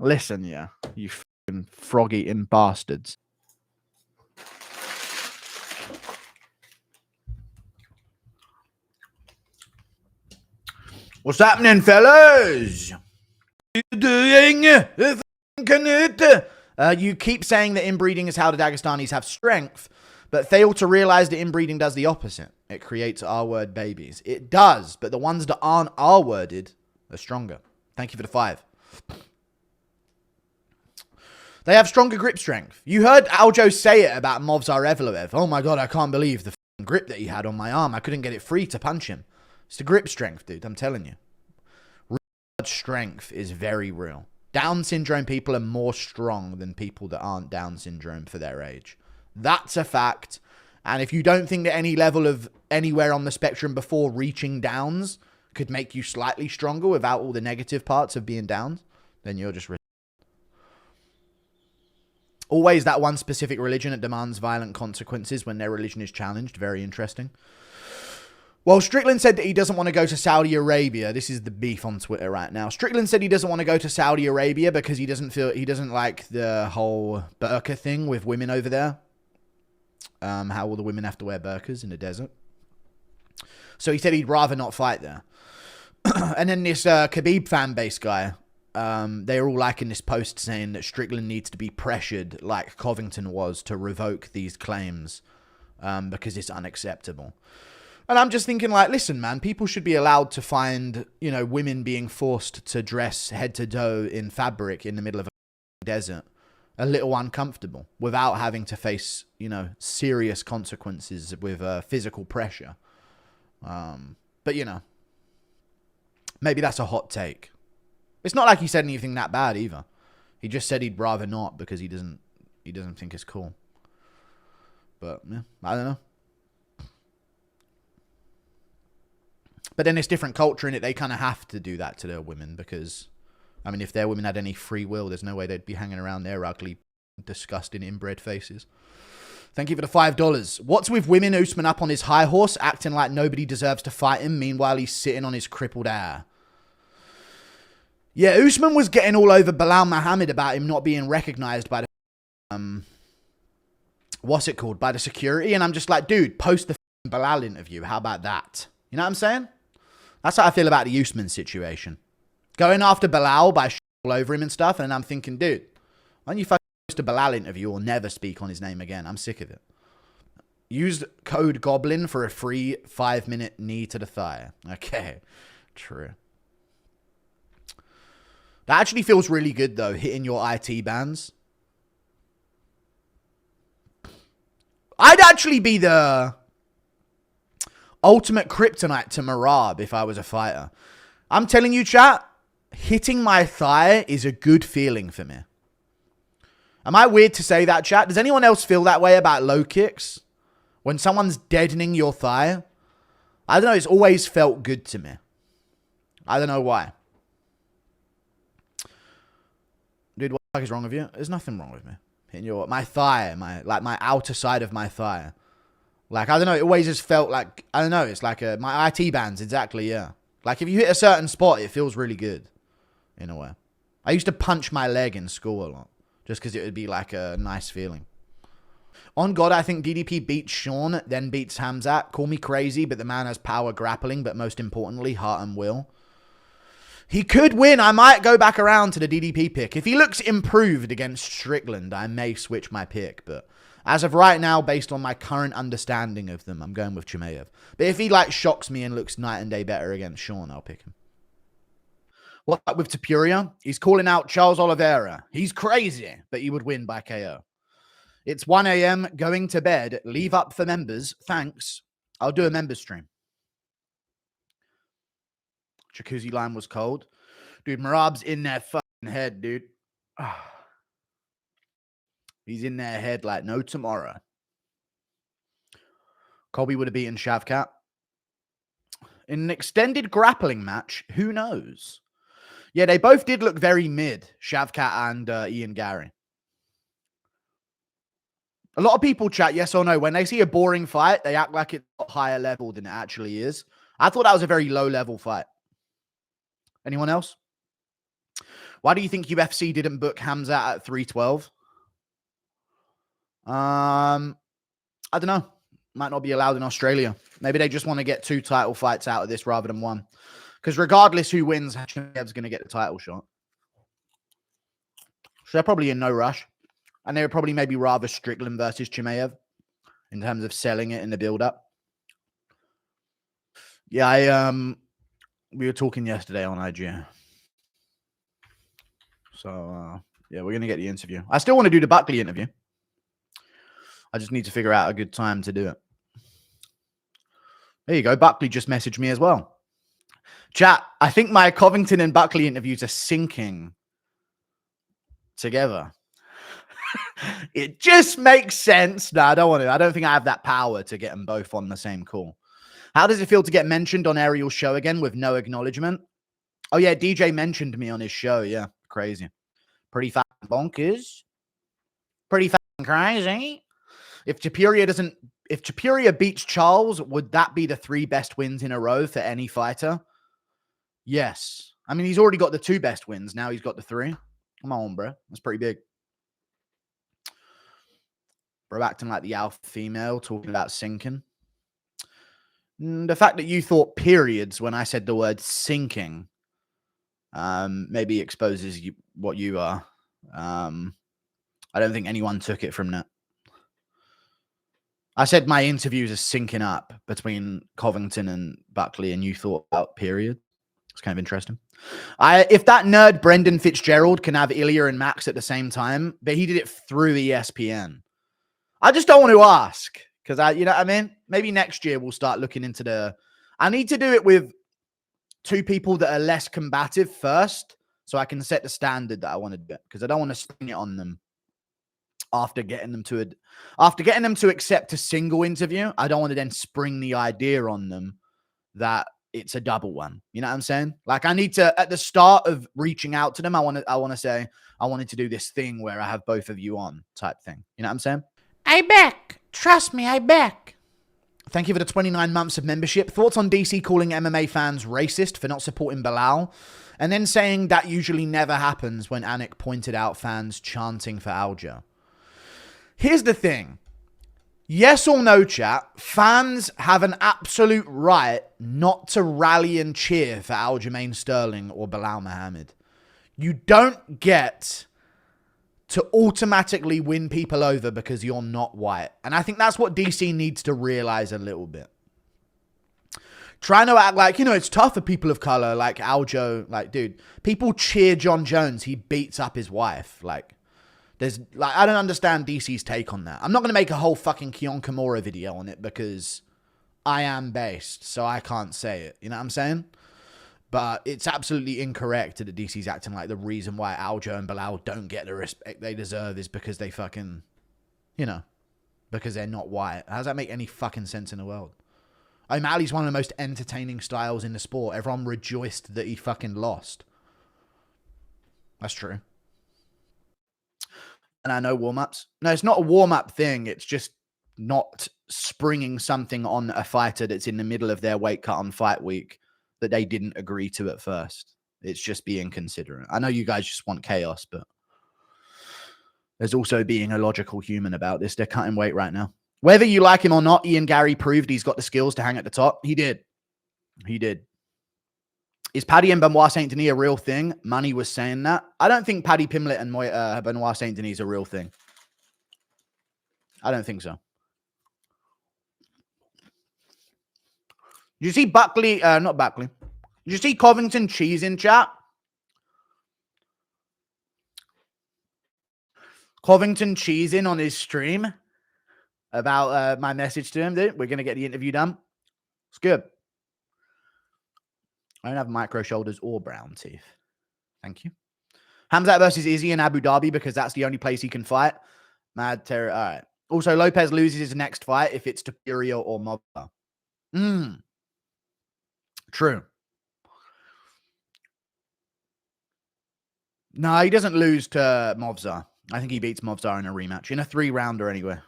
Listen, yeah, you fucking frog-eating bastards. What's happening, fellas? You doing? You keep saying that inbreeding is how the Dagestanis have strength, but fail to realize that inbreeding does the opposite. It creates R-word babies. It does, but the ones that aren't R-worded are stronger. Thank you for the 5. They have stronger grip strength. You heard Aljo say it about Movzar Evloev. Oh my god, I can't believe the grip that he had on my arm. I couldn't get it free to punch him. It's the grip strength, dude. I'm telling you. Real strength is very real. Down syndrome people are more strong than people that aren't Down syndrome for their age. That's a fact. And if you don't think that any level of anywhere on the spectrum before reaching Downs could make you slightly stronger without all the negative parts of being Downs, then you're just... Always that one specific religion that demands violent consequences when their religion is challenged. Very interesting. Well, Strickland said that he doesn't want to go to Saudi Arabia. This is the beef on Twitter right now. Strickland said he doesn't want to go to Saudi Arabia because he doesn't like the whole burqa thing with women over there. How all the women have to wear burqas in the desert. So he said he'd rather not fight there. And then this Khabib fan base guy, they're all liking this post saying that Strickland needs to be pressured like Covington was to revoke these claims because it's unacceptable. And I'm just thinking like, listen, man, people should be allowed to find, you know, women being forced to dress head to toe in fabric in the middle of a desert a little uncomfortable without having to face, you know, serious consequences with physical pressure. But, you know, maybe that's a hot take. It's not like he said anything that bad either. He just said he'd rather not because he doesn't think it's cool. But, yeah, I don't know. But then it's different culture in it. They kind of have to do that to their women because, I mean, if their women had any free will, there's no way they'd be hanging around their ugly, disgusting, inbred faces. Thank you for the $5. What's with women Usman up on his high horse, acting like nobody deserves to fight him, meanwhile he's sitting on his crippled air? Yeah, Usman was getting all over Bilal Muhammad about him not being recognized by the, what's it called? By the security. And I'm just like, dude, post the Bilal interview. How about that? You know what I'm saying? That's how I feel about the Usman situation. Going after Bilal by all over him and stuff. And I'm thinking, dude, why don't you fucking post a Bilal interview or never speak on his name again? I'm sick of it. Use code GOBLIN for a free 5-minute knee to the thigh. Okay. True. That actually feels really good, though, hitting your IT bands. I'd actually be the ultimate kryptonite to Marab if I was a fighter. I'm telling you, chat, hitting my thigh is a good feeling for me. Am I weird to say that, chat? Does anyone else feel that way about low kicks? When someone's deadening your thigh? I don't know, it's always felt good to me. I don't know why. Dude, what the fuck is wrong with you? There's nothing wrong with me. Hitting my thigh, my outer side of my thigh. Like, I don't know, it always just felt like, I don't know, it's like my IT bands, exactly, yeah. Like, if you hit a certain spot, it feels really good, in a way. I used to punch my leg in school a lot, just because it would be like a nice feeling. On God, I think DDP beats Sean, then beats Hamzat. Call me crazy, but the man has power grappling, but most importantly, heart and will. He could win. I might go back around to the DDP pick. If he looks improved against Strickland, I may switch my pick. But as of right now, based on my current understanding of them, I'm going with Chimaev. But if he like shocks me and looks night and day better against Sean, I'll pick him. What's up with Tapuria? He's calling out Charles Oliveira. He's crazy, but he would win by KO. It's 1 a.m. going to bed. Leave up for members. Thanks. I'll do a member stream. Jacuzzi lime was cold. Dude, Marab's in their fucking head, dude. He's in their head like no tomorrow. Colby would have beaten Shavkat. In an extended grappling match, who knows? Yeah, they both did look very mid, Shavkat and Ian Gary. A lot of people chat yes or no. When they see a boring fight, they act like it's a higher level than it actually is. I thought that was a very low level fight. Anyone else? Why do you think UFC didn't book Hamzat at 312? I don't know. Might not be allowed in Australia. Maybe they just want to get 2 title fights out of this rather than 1. Because regardless who wins, Chimaev's going to get the title shot. So they're probably in no rush. And they would probably maybe rather Strickland versus Chimaev in terms of selling it in the build-up. Yeah, we were talking yesterday on IG. So, yeah, we're going to get the interview. I still want to do the Buckley interview. I just need to figure out a good time to do it. There you go. Buckley just messaged me as well. Chat, I think my Covington and Buckley interviews are syncing together. It just makes sense. No, I don't want to. I don't think I have that power to get them both on the same call. How does it feel to get mentioned on Ariel's show again with no acknowledgement? Oh, yeah, DJ mentioned me on his show. Yeah, crazy. Pretty fucking bonkers. Pretty fucking crazy. If Topuria beats Charles, would that be the 3 best wins in a row for any fighter? Yes. I mean, he's already got the 2 best wins. Now he's got the 3. Come on, bro. That's pretty big. Bro acting like the alpha female, talking about sinking. The fact that you thought periods when I said the word sinking maybe exposes what you are. I don't think anyone took it from that. I said my interviews are syncing up between Covington and Buckley, and you thought about period. It's kind of interesting. If that nerd Brendan Fitzgerald can have Ilya and Max at the same time, but he did it through ESPN. I just don't want to ask because you know what I mean? Maybe next year we'll start looking into I need to do it with 2 people that are less combative first so I can set the standard that I want to do because I don't want to spring it on them after getting them to accept a single interview. I don't want to then spring the idea on them that it's a double one. You know what I'm saying? Like I need to, at the start of reaching out to them, I want to say, I wanted to do this thing where I have both of you on type thing. You know what I'm saying? I back. Trust me, I back. Thank you for the 29 months of membership. Thoughts on DC calling MMA fans racist for not supporting Bilal? And then saying that usually never happens when Anik pointed out fans chanting for Alger. Here's the thing. Yes or no, chat, fans have an absolute right not to rally and cheer for Aljamain Sterling or Bilal Muhammad. You don't get to automatically win people over because you're not white. And I think that's what DC needs to realize a little bit. Trying to act like, you know, it's tough for people of color, like Aljo, like, dude, people cheer John Jones. He beats up his wife. Like, I don't understand DC's take on that. I'm not going to make a whole fucking Kiyon Kimura video on it because I am based, so I can't say it. You know what I'm saying? But it's absolutely incorrect that DC's acting like the reason why Aljo and Bilal don't get the respect they deserve is because they fucking, you know, because they're not white. How does that make any fucking sense in the world? O'Malley's one of the most entertaining styles in the sport. Everyone rejoiced that he fucking lost. That's true. And I know warm-ups. No, it's not a warm-up thing. It's just not springing something on a fighter that's in the middle of their weight cut on fight week that they didn't agree to at first. It's just being considerate. I know you guys just want chaos, but there's also being a logical human about this. They're cutting weight right now. Whether you like him or not, Ian Gary proved he's got the skills to hang at the top. He did. He did. Is Paddy and Benoit Saint Denis a real thing? Money was saying that. I don't think Paddy Pimlet and Benoit Saint Denis is a real thing. I don't think so. Did you see Buckley? Not Buckley. Did you see Covington cheese in chat? Covington cheesing on his stream about my message to him, dude. We're going to get the interview done. It's good. I don't have micro shoulders or brown teeth. Thank you. Hamzat versus Izzy in Abu Dhabi because that's the only place he can fight. Mad terror. All right. Also, Lopez loses his next fight if it's Topuria or Mobza. True. No, he doesn't lose to Movza. I think he beats Movza in a rematch. In a 3-rounder anyway.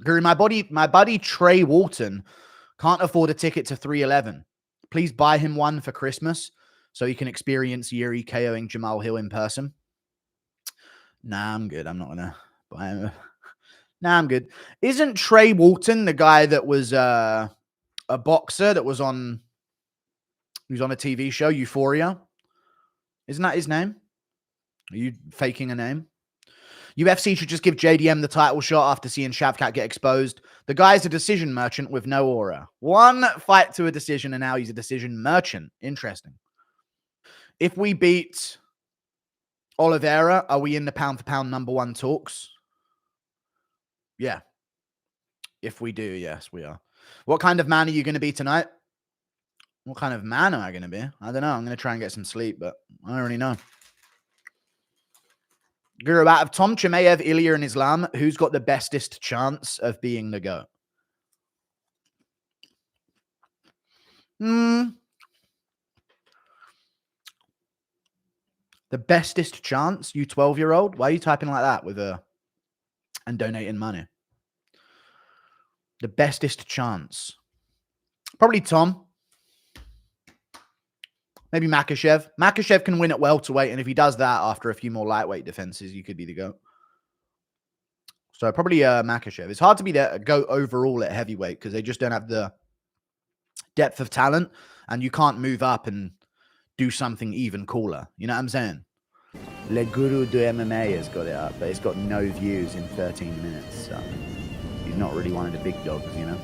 Guru, my buddy Trey Walton can't afford a ticket to 311. Please buy him one for Christmas. so he can experience Yuri KOing Jamal Hill in person. Nah, I'm good. I'm not gonna buy him. Nah, I'm good. Isn't Trey Walton the guy that was a boxer that was on? He was on a TV show, Euphoria. Isn't that his name? Are you faking a name? UFC should just give JDM the title shot after seeing Shavkat get exposed. The guy's a decision merchant with no aura. One fight to a decision, and now he's a decision merchant. Interesting. If we beat Oliveira, are we in the pound-for-pound number one talks? Yeah. If we do, yes, we are. What kind of man are you going to be tonight? What kind of man am I going to be? I don't know. I'm going to try and get some sleep, but I don't really know. Guru, out of Tom Chimaev, Ilya, and Islam, who's got the bestest chance of being the GOAT? The bestest chance? You 12-year-old? Why are you typing like that and donating money? The bestest chance. Probably Tom. Maybe Makhachev. Makhachev can win at welterweight, and if he does that after a few more lightweight defenses, you could be the GOAT. So probably Makhachev. It's hard to be the GOAT overall at heavyweight because they just don't have the depth of talent, and you can't move up and do something even cooler. You know what I'm saying? Le Guru de MMA has got it up, but it's got no views in 13 minutes. So he's not really one of the big dogs, you know?